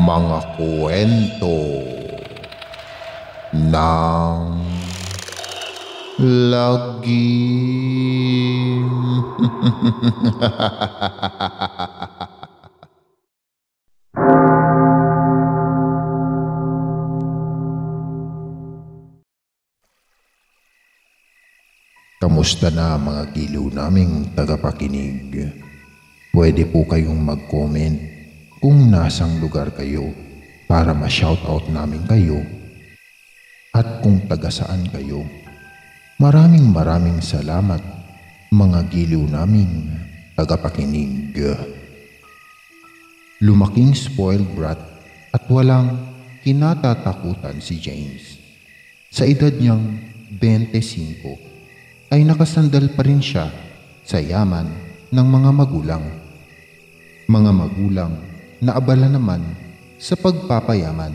Mga kwento ng lagim. Kamusta na mga giliw naming tagapakinig? Pwede po kayong mag-comment kung nasang lugar kayo para ma-shoutout namin kayo at kung taga saan kayo. Maraming salamat mga giliw naming tagapakinig. Lumaking spoiled brat at walang kinatatakutan si James. Sa edad niyang 25 ay nakasandal pa rin siya sa yaman ng mga magulang. Mga magulang na abala naman sa pagpapayaman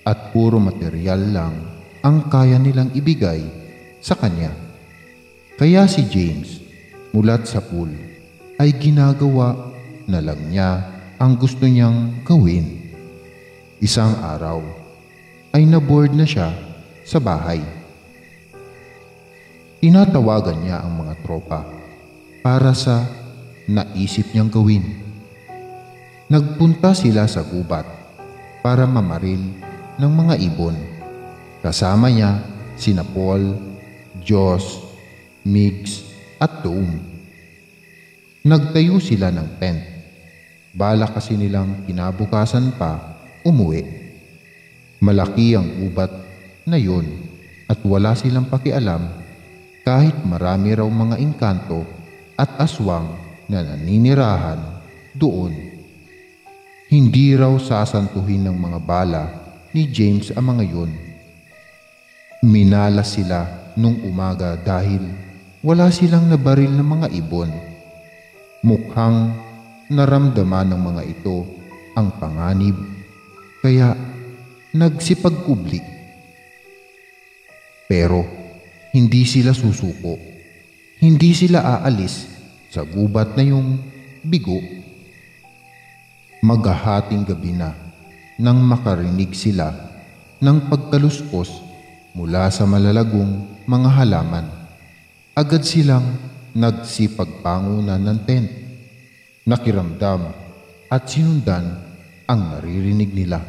at puro material lang ang kaya nilang ibigay sa kanya. Kaya si James mulat sa pool ay ginagawa na lang niya ang gusto niyang gawin. Isang araw ay naboard na siya sa bahay. Tinatawagan niya ang mga tropa para sa naisip niyang gawin. Nagpunta sila sa gubat para mamaril ng mga ibon. Kasama niya sina Paul, Josh, Migs at Tom. Nagtayo sila ng tent. Balak kasi nilang kinabukasan pa umuwi. Malaki ang gubat na yun at wala silang pakialam kahit marami raw mga engkanto at aswang na naninirahan doon. Hindi raw sasantuhin ng mga bala ni James ang mga yun. Minalas sila nung umaga dahil wala silang nabaril ng mga ibon. Mukhang naramdaman ng mga ito ang panganib, kaya nagsipagkubli. Pero hindi sila susuko. Hindi sila aalis sa gubat na yung bigo. Maghahating gabi na nang makarinig sila ng pagkaluskos mula sa malalagong mga halaman. Agad silang nagsipagpangunan ng tent. Nakiramdam at sinundan ang naririnig nila.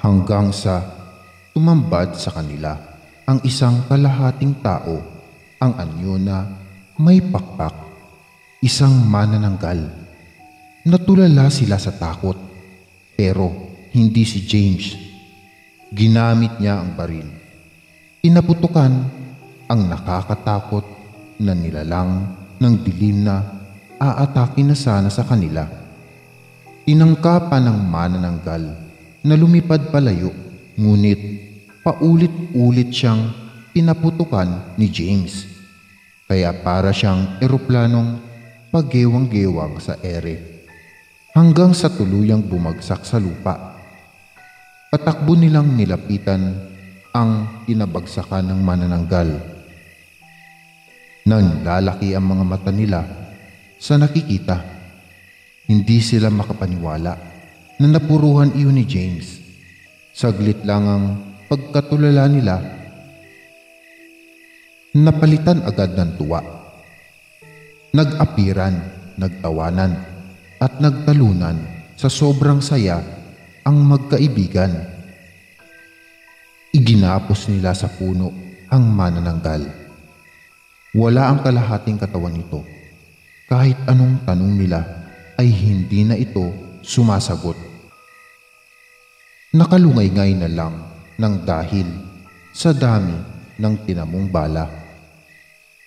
Hanggang sa tumambad sa kanila ang isang kalahating tao, ang anyo na may pakpak, isang manananggal. Natulala sila sa takot, pero hindi si James. Ginamit niya ang baril. Pinaputukan ang nakakatakot na nilalang ng dilim na aatake na sana sa kanila. Tinangkapan ng manananggal na lumipad palayo, ngunit paulit-ulit siyang pinaputukan ni James. Kaya para siyang eroplanong pagewang-gewang sa ere hanggang sa tuluyang bumagsak sa lupa. Patakbo nilang nilapitan ang tinabagsakan ng manananggal. Nanlalaki ang mga mata nila sa nakikita. Hindi sila makapaniwala na napuruhan iyon ni James. Saglit lang ang pagkatulala nila, napalitan agad ng tuwa. Nag-apiran, nagtawanan, at nagtalunan sa sobrang saya ang magkaibigan. Iginapos nila sa puno ang manananggal. Wala ang kalahating katawan nito. Kahit anong tanong nila ay hindi na ito sumasagot. Nakalungay-ngay na lang ng dahil sa dami ng tinamong bala.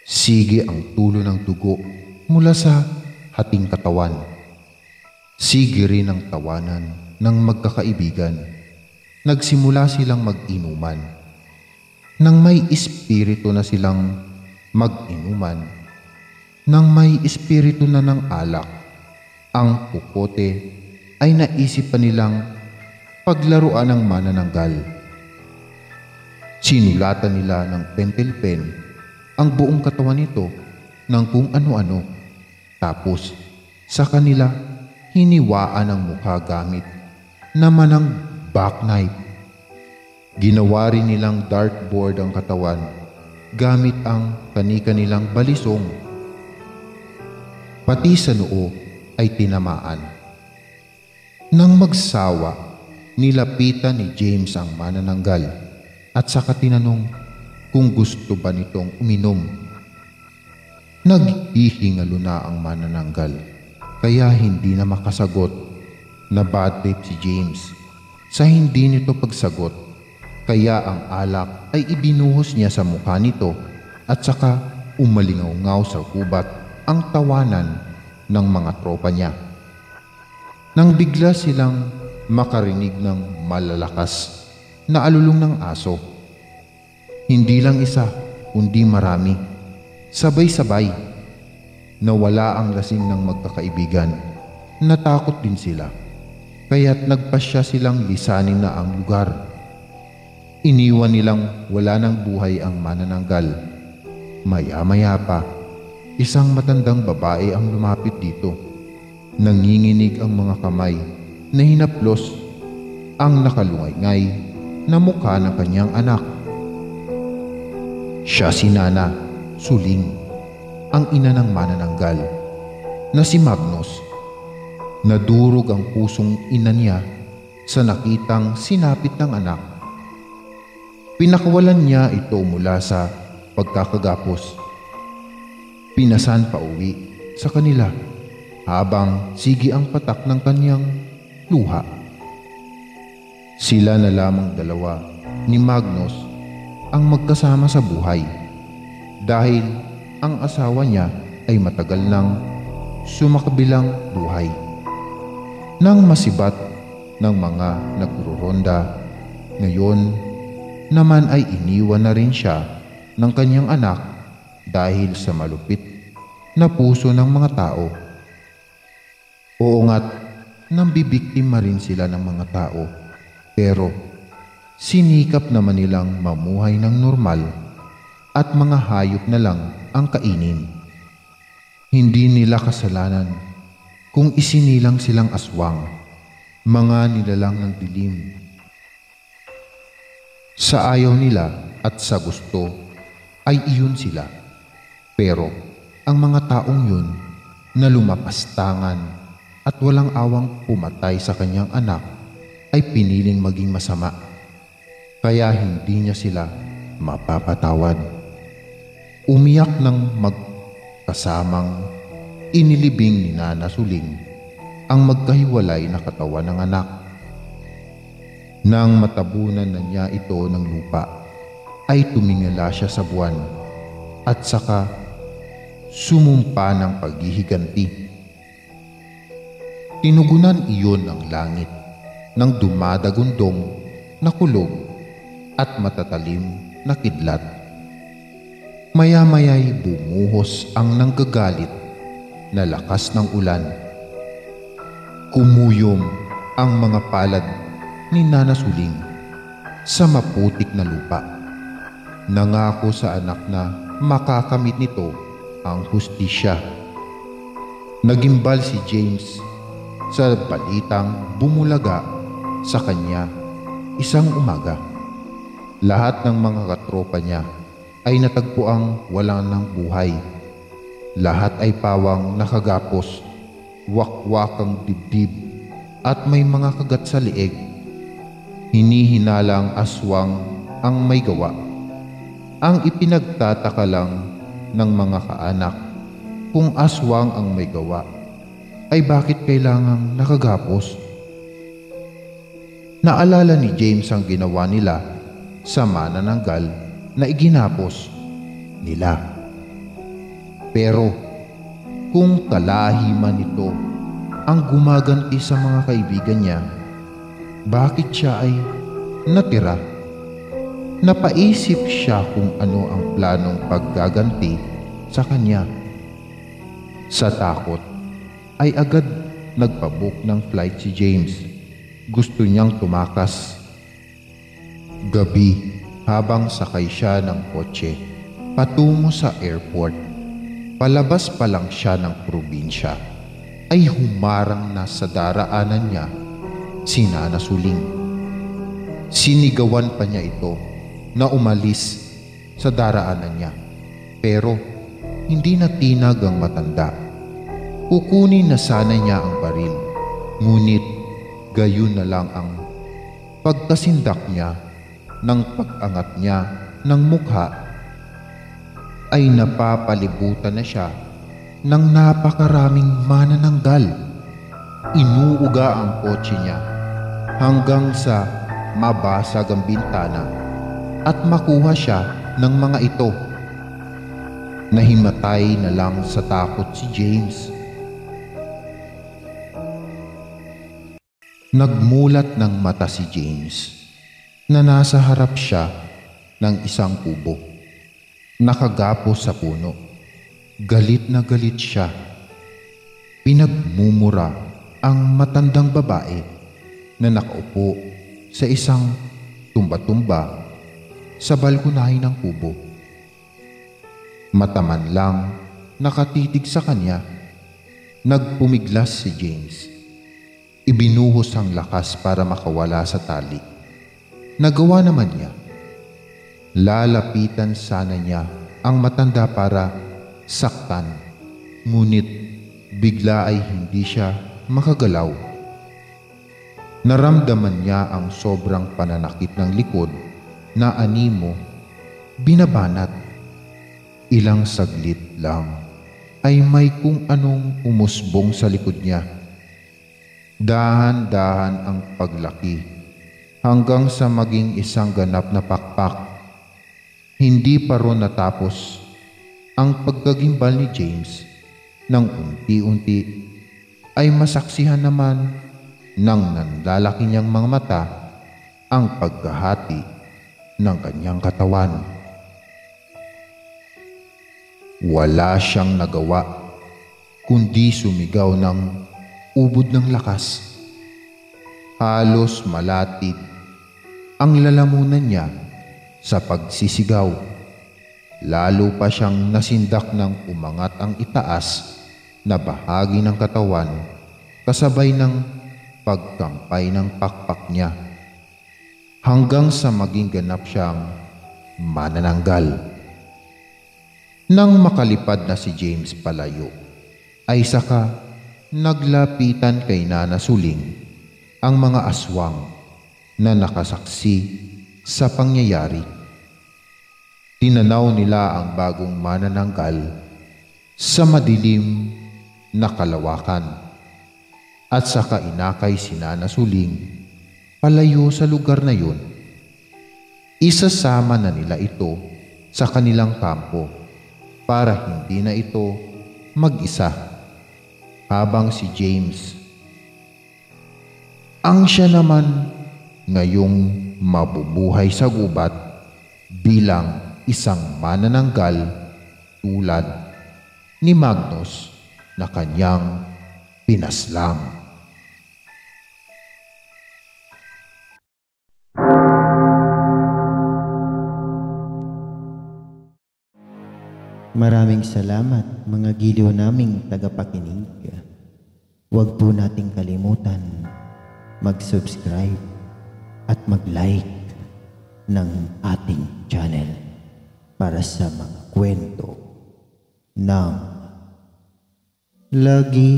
Sige ang tulo ng dugo mula sa hating katawan. Sige rin ang tawanan ng magkakaibigan. Nagsimula silang mag-inuman. Nang may espiritu na silang mag-inuman, nang may espiritu na ng alak, ang pukote ay naisip pa nilang paglaruan ng manananggal. Sinulatan nila ng pentel pen ang buong katawan nito ng kung ano-ano. Tapos sa kanila hiniwaan ang mukha gamit naman ang backknife. Ginawa rin nilang dartboard ang katawan gamit ang kani-kanilang balisong. Pati sa noo ay tinamaan. Nang magsawa, nilapitan ni James ang manananggal at saka tinanong kung gusto ba nitong uminom. Naghihingalo na ang manananggal kaya hindi na makasagot. Nabad trip si James sa hindi nito pagsagot kaya ang alak ay ibinuhos niya sa mukha nito at saka umalingaw-ngaw sa gubat ang tawanan ng mga tropa niya. Nang bigla silang makarinig ng malalakas na alulong ng aso. Hindi lang isa, kundi marami. Sabay-sabay. Nawala ang lasing ng magkakaibigan. Natakot din sila. Kaya't nagpasya silang lisanin na ang lugar. Iniwan nilang wala ng buhay ang manananggal. Maya-maya pa, isang matandang babae ang lumapit dito. Nanginginig ang mga kamay na hinaplos ang nakalungay-ngay na mukha ng kanyang anak. Siya si Nana Suling, ang ina ng manananggal, na si Magnus. Nadurog ang pusong ina niya sa nakitang sinapit ng anak. Pinakawalan niya ito mula sa pagkakagapos. Pinasan pa uwi sa kanila habang sige ang patak ng kanyang luha. Sila na lamang dalawa ni Magnus ang magkasama sa buhay dahil ang asawa niya ay matagal nang sumakabilang buhay. Nang masibat ng mga nagruronda, ngayon naman ay iniwan na rin siya ng kanyang anak dahil sa malupit na puso ng mga tao. Oo nga't nambibiktima rin sila ng mga tao, pero sinikap naman nilang mamuhay ng normal at mga hayop na lang ang kainin. Hindi nila kasalanan kung isinilang silang aswang, mga nilalang ng dilim. Sa ayaw nila at sa gusto ay iyon sila. Pero ang mga taong yun na lumapastangan at walang awang pumatay sa kanyang anak ay piniling maging masama. Kaya hindi niya sila mapapatawad. Umiyak ng magkasamang inilibing ni Nana Suling ang magkahiwalay na katawan ng anak. Nang matabunan na niya ito ng lupa, ay tumingala siya sa buwan at saka sumumpa ng paghihiganti. Tinugunan iyon ng langit ng dumadagundong na kulog at matatalim na kidlat. Maya-maya'y bumuhos ang nanggagalit na lakas ng ulan. Kumuyom ang mga palad ni Nana Suling sa maputik na lupa. Nangako sa anak na makakamit nito ang hustisya. Nagimbal si James sa balitang bumulaga sa kanya isang umaga. Lahat ng mga katropa niya ay natagpuang wala ng buhay. Lahat ay pawang nakagapos, wakwakang dibdib at may mga kagat sa leeg. Hinihinalang aswang ang may gawa. Ang ipinagtataka lang ng mga kaanak kung aswang ang may gawa ay bakit kailangang nakagapos. Naalala ni James ang ginawa nila sa manananggal na iginapos nila. Pero kung kalahiman nito ang gumaganti sa mga kaibigan niya, bakit siya ay natira? Napaisip siya kung ano ang planong paggaganti sa kanya. Sa takot ay agad nagpabook ng flight si James. Gusto niyang tumakas. Gabi, habang sakay siya ng kotse patungo sa airport, palabas pa lang siya ng probinsya, ay humarang na sa daraanan niya si Nana Suling. Sinigawan pa niya ito na umalis sa daraanan niya, pero hindi natinag ang matanda. Kukunin na sana niya ang baril, ngunit gayon na lang ang pagkasindak niya. Nang pag-angat niya ng mukha ay napapalibutan na siya ng napakaraming manananggal. Inuuga ang kotse niya hanggang sa mabasag ang bintana at makuha siya ng mga ito. Nahimatay na lang sa takot si James. Nagmulat ng mata si James na nasa harap siya ng isang kubo, nakagapos sa puno. Galit na galit siya. Pinagmumura ang matandang babae na nakaupo sa isang tumba-tumba sa balkonahe ng kubo. Mataman lang nakatitig sa kanya. Nagpumiglas si James. Ibinuhos ang lakas para makawala sa tali. Nagawa naman niya. Lalapitan sana niya ang matanda para saktan, ngunit bigla ay hindi siya makagalaw. Naramdaman niya ang sobrang pananakit ng likod na animo binabanat. Ilang saglit lang ay may kung anong umusbong sa likod niya. Dahan-dahan ang paglaki hanggang sa maging isang ganap na pakpak. Hindi pa ron natapos ang pagkagimbal ni James. Nang unti-unti ay masaksihan naman ng nanlalaki niyang mga mata ang pagkahati ng kanyang katawan. Wala siyang nagawa kundi sumigaw ng ubod ng lakas. Halos malatid ang lalamunan niya sa pagsisigaw. Lalo pa siyang nasindak ng umangat ang itaas na bahagi ng katawan kasabay ng pagkampay ng pakpak niya hanggang sa maging ganap siyang manananggal. Nang makalipad na si James palayo, ay saka naglapitan kay Nana Suling ang mga aswang na nakasaksi sa pangyayari. Tinanaw nila ang bagong manananggal sa madilim na kalawakan at saka inakay si Nana Suling palayo sa lugar na yun. Isasama na nila ito sa kanilang kampo para hindi na ito mag-isa, habang si James ang siya naman ngayong mabubuhay sa gubat bilang isang manananggal tulad ni Magnus na kanyang pinaslang. Maraming salamat mga giliw naming tagapakinig. Huwag po nating kalimutan mag-subscribe at mag-like ng ating channel para sa mga kwento ng lagi.